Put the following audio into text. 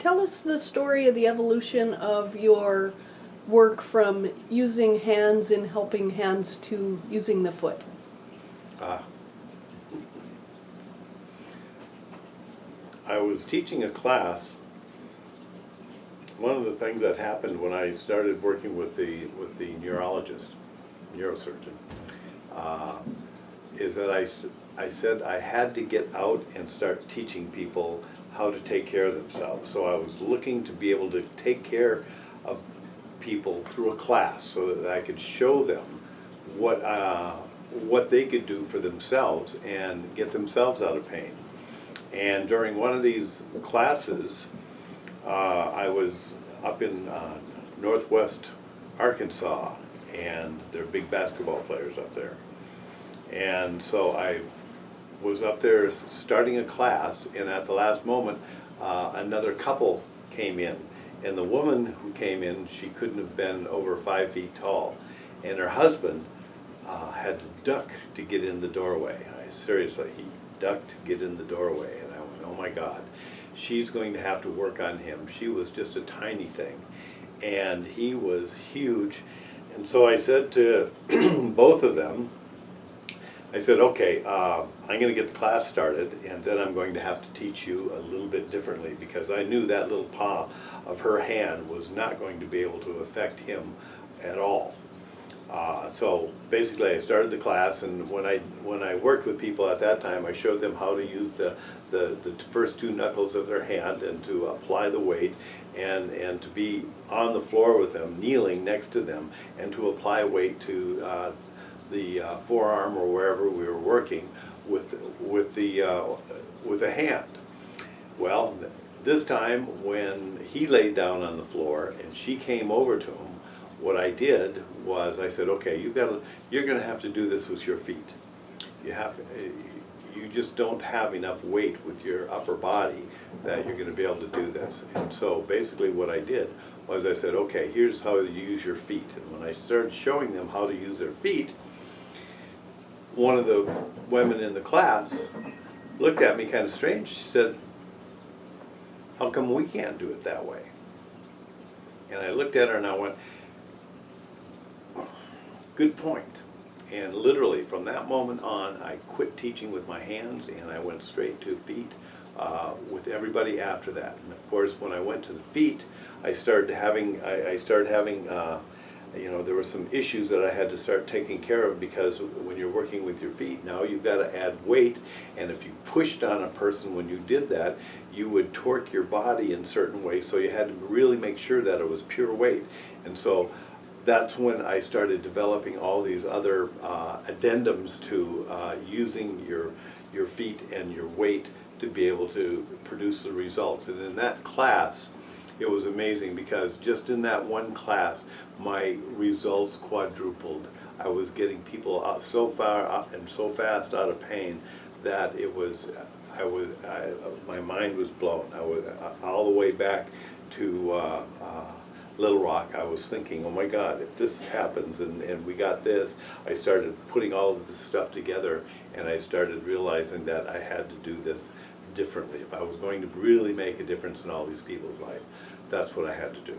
Tell us the story of the evolution of your work from using hands in helping hands to using the foot. I was teaching a class. One of the things that happened when I started working with the neurologist, neurosurgeon, is that I said I had to get out and start teaching people how to take care of themselves. So I was looking to be able to take care of people through a class so that I could show them what they could do for themselves and get themselves out of pain. And during one of these classes, I was up in northwest Arkansas, and there are big basketball players up there. And so I was up there starting a class, and at the last moment, another couple came in. And the woman who came in, she couldn't have been over 5 feet tall. And her husband had to duck to get in the doorway. Seriously, he ducked to get in the doorway. And I went, oh my God, she's going to have to work on him. She was just a tiny thing. And he was huge. And so I said to both of them, I said, okay, I'm going to get the class started, and then I'm going to have to teach you a little bit differently, because I knew that little paw of her hand was not going to be able to affect him at all. So basically I started the class, and when I worked with people at that time, I showed them how to use the first two knuckles of their hand and to apply the weight, and to be on the floor with them, kneeling next to them, and to apply weight to the forearm or wherever we were working with a hand. Well, this time when he laid down on the floor and she came over to him, what I did was I said, okay, you're going to have to do this with your feet. You just don't have enough weight with your upper body that you're going to be able to do this. And so basically what I did was I said, okay, here's how you use your feet. And when I started showing them how to use their feet, one of the women in the class looked at me kind of strange. She said, how come we can't do it that way? And I looked at her and I went, good point. And literally from that moment on, I quit teaching with my hands and I went straight to feet with everybody after that. And of course, when I went to the feet, I started having there were some issues that I had to start taking care of, because when you're working with your feet, now you've got to add weight, and if you pushed on a person when you did that, you would torque your body in certain ways, so you had to really make sure that it was pure weight. And so that's when I started developing all these other addendums to using your feet and your weight to be able to produce the results. And in that class, it was amazing, because just in that one class, my results quadrupled. I was getting people out so far up and so fast out of pain that my mind was blown. I was all the way back to Little Rock. I was thinking, oh my God, if this happens and we got this, I started putting all of this stuff together, and I started realizing that I had to do this differently. If I was going to really make a difference in all these people's life, that's what I had to do.